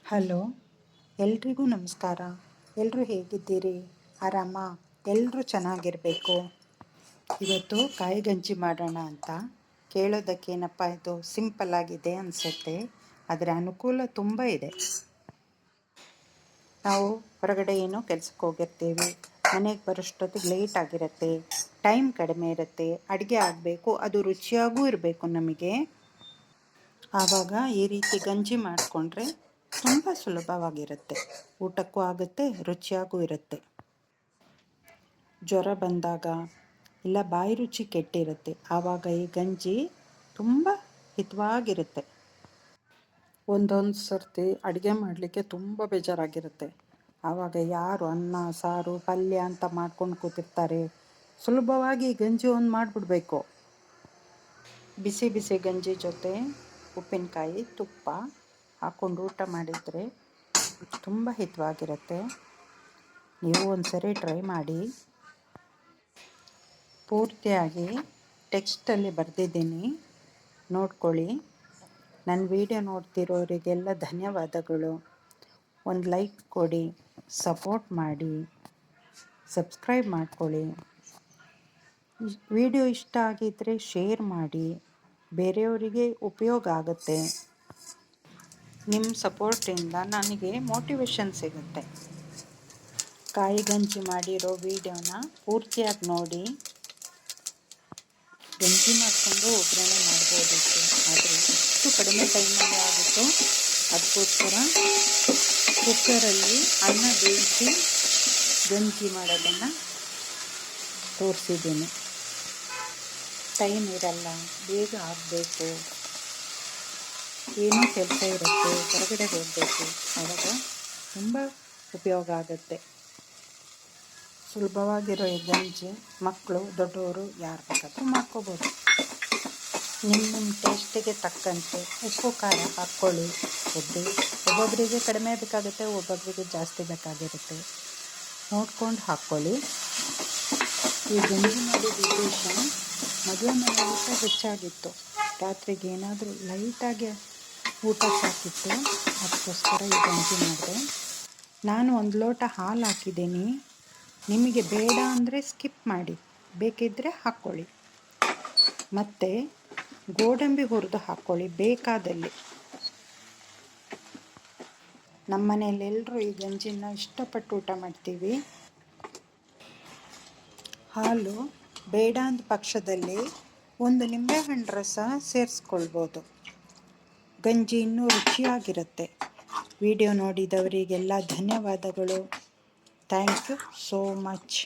Hello, ಎಲ್ರಿಗೂ ನಮಸ್ಕಾರ. ಎಲ್ಲರೂ ಹೇಗಿದ್ದೀರಿ? ಆರಾಮ? ಎಲ್ಲರೂ ಚೆನ್ನಾಗಿರಬೇಕು. ಇವತ್ತು ಕಾಯಿ ಗಂಜಿ ಮಾಡೋಣ ಅಂತ. ಕೇಳೋದಕ್ಕೇನಪ್ಪ ಇದು ಸಿಂಪಲ್ ಆಗಿದೆ ಅನಿಸುತ್ತೆ, ಆದರೆ ಅನುಕೂಲ ತುಂಬ ಇದೆ. ನಾವು ಹೊರಗಡೆ ಏನೋ ಕೆಲ್ಸಕ್ಕೆ ಹೋಗಿರ್ತೀವಿ, ಮನೆಗೆ ಬರೋಷ್ಟೊತ್ತಿಗೆ ಲೇಟ್ ಆಗಿರುತ್ತೆ, ಟೈಮ್ ಕಡಿಮೆ ಇರುತ್ತೆ, ಅಡುಗೆ ಆಗಬೇಕು, ಅದು ರುಚಿಯಾಗೂ ಇರಬೇಕು ನಮಗೆ. ಆವಾಗ ಈ ರೀತಿ ಗಂಜಿ ಮಾಡಿಕೊಂಡ್ರೆ ತುಂಬ ಸುಲಭವಾಗಿರುತ್ತೆ, ಊಟಕ್ಕೂ ಆಗುತ್ತೆ, ರುಚಿಯಾಗೂ ಇರುತ್ತೆ. ಜ್ವರ ಬಂದಾಗ ಇಲ್ಲ ಬಾಯಿ ರುಚಿ ಕೆಟ್ಟಿರುತ್ತೆ, ಆವಾಗ ಈ ಗಂಜಿ ತುಂಬ ಹಿತವಾಗಿರುತ್ತೆ. ಒಂದೊಂದು ಸರ್ತಿ ಅಡುಗೆ ಮಾಡಲಿಕ್ಕೆ ತುಂಬ ಬೇಜಾರಾಗಿರುತ್ತೆ, ಆವಾಗ ಯಾರು ಅನ್ನ ಸಾರು ಪಲ್ಯ ಅಂತ ಮಾಡ್ಕೊಂಡು ಕೂತಿರ್ತಾರೆ. ಸುಲಭವಾಗಿ ಗಂಜಿ ಒಂದು ಮಾಡಿಬಿಡ್ಬೇಕು. ಬಿಸಿ ಬಿಸಿ ಗಂಜಿ ಜೊತೆ ಉಪ್ಪಿನಕಾಯಿ ತುಪ್ಪ ಹಾಕ್ಕೊಂಡು ಊಟ ಮಾಡಿದರೆ ತುಂಬ ಹಿತವಾಗಿರುತ್ತೆ. ನೀವು ಒಂದ್ಸರಿ ಟ್ರೈ ಮಾಡಿ. ಪೂರ್ತಿಯಾಗಿ ಟೆಕ್ಸ್ಟಲ್ಲಿ ಬರೆದಿದ್ದೀನಿ, ನೋಡ್ಕೊಳ್ಳಿ. ನನ್ನ ವಿಡಿಯೋ ನೋಡ್ತಿರೋರಿಗೆಲ್ಲ ಧನ್ಯವಾದಗಳು. ಒಂದು ಲೈಕ್ ಕೊಡಿ, ಸಪೋರ್ಟ್ ಮಾಡಿ, ಸಬ್ಸ್ಕ್ರೈಬ್ ಮಾಡ್ಕೊಳ್ಳಿ. ವಿಡಿಯೋ ಇಷ್ಟ ಆಗಿದ್ದರೆ ಶೇರ್ ಮಾಡಿ, ಬೇರೆಯವರಿಗೆ ಉಪಯೋಗ ಆಗುತ್ತೆ. ನಿಮ್ಮ ಸಪೋರ್ಟಿಂದ ನನಗೆ ಮೋಟಿವೇಶನ್ ಸಿಗುತ್ತೆ. ಕಾಯಿ ಗಂಜಿ ಮಾಡಿರೋ ವಿಡಿಯೋನ ಪೂರ್ತಿಯಾಗಿ ನೋಡಿ. ಗಂಜಿ ಮಾಡಿಕೊಂಡು ಒಗ್ಗರಣೆ ಮಾಡ್ಬೋದಿತ್ತು, ಆದರೆ ಇಷ್ಟು ಕಡಿಮೆ ಟೈಮಲ್ಲಿ ಆಗುತ್ತೋ ಅದಕ್ಕೋಸ್ಕರ ಕುಕ್ಕರಲ್ಲಿ ಅನ್ನ ಬೇಯಿಸಿ ಗಂಜಿ ಮಾಡೋದನ್ನು ತೋರಿಸಿದ್ದೀನಿ. ಟೈಮ್ ಇರಲ್ಲ, ಬೇಗ ಆಗಬೇಕು, ಏನೋ ಕೆಲಸ ಇರುತ್ತೆ, ಹೊರಗಡೆ ಹೋಗಬೇಕು, ಆವಾಗ ತುಂಬ ಉಪಯೋಗ ಆಗುತ್ತೆ. ಸುಲಭವಾಗಿರೋ ಈ ಗಂಜಿ ಮಕ್ಕಳು ದೊಡ್ಡವರು ಯಾರು ಬೇಕಾದರೂ ಮಾಡ್ಕೋಬೋದು. ನಿಮ್ಮ ಟೇಸ್ಟಿಗೆ ತಕ್ಕಂತೆ ಉಪ್ಪು ಖಾರ ಹಾಕ್ಕೊಳ್ಳಿ. ಒಬ್ಬೊಬ್ಬರಿಗೆ ಕಡಿಮೆ ಬೇಕಾಗುತ್ತೆ, ಒಬ್ಬೊಬ್ಬರಿಗೆ ಜಾಸ್ತಿ ಬೇಕಾಗಿರುತ್ತೆ, ನೋಡ್ಕೊಂಡು ಹಾಕ್ಕೊಳ್ಳಿ. ಈ ಗಂಜಿ ಮಾಡಿದ ಉದ್ದೇಶ ಮದುವೆ ಮನೆ ಊಟ ಹೆಚ್ಚಾಗಿತ್ತು, ರಾತ್ರಿಗೆ ಏನಾದರೂ ಲೈಟಾಗಿ ಊಟ ಸಾಕಿತ್ತು, ಅದಕ್ಕೋಸ್ಕರ ಈ ಗಂಜಿ ಮಾಡಿದೆ. ನಾನು 1 ಲೋಟ ಹಾಲು ಹಾಕಿದ್ದೀನಿ. ನಿಮಗೆ ಬೇಡ ಅಂದರೆ ಸ್ಕಿಪ್ ಮಾಡಿ, ಬೇಕಿದ್ದರೆ ಹಾಕ್ಕೊಳ್ಳಿ. ಮತ್ತು ಗೋಡಂಬಿ ಹುರಿದು ಹಾಕ್ಕೊಳ್ಳಿ ಬೇಕಾದಲ್ಲಿ. ನಮ್ಮ ಮನೆಯಲ್ಲಿ ಎಲ್ಲರೂ ಈ ಗಂಜಿನ ಇಷ್ಟಪಟ್ಟು ಊಟ ಮಾಡ್ತೀವಿ. ಹಾಲು ಬೇಡ ಅಂದ ಪಕ್ಷದಲ್ಲಿ 1 ನಿಂಬೆಹಣ್ಣು ರಸ ಸೇರಿಸ್ಕೊಳ್ಬೋದು. ಗಂಜಿ ಇನ್ನೂ ರುಚಿಯಾಗಿರುತ್ತೆ. ವಿಡಿಯೋ ನೋಡಿದವರಿಗೆಲ್ಲ ಧನ್ಯವಾದಗಳು. Thank you so much.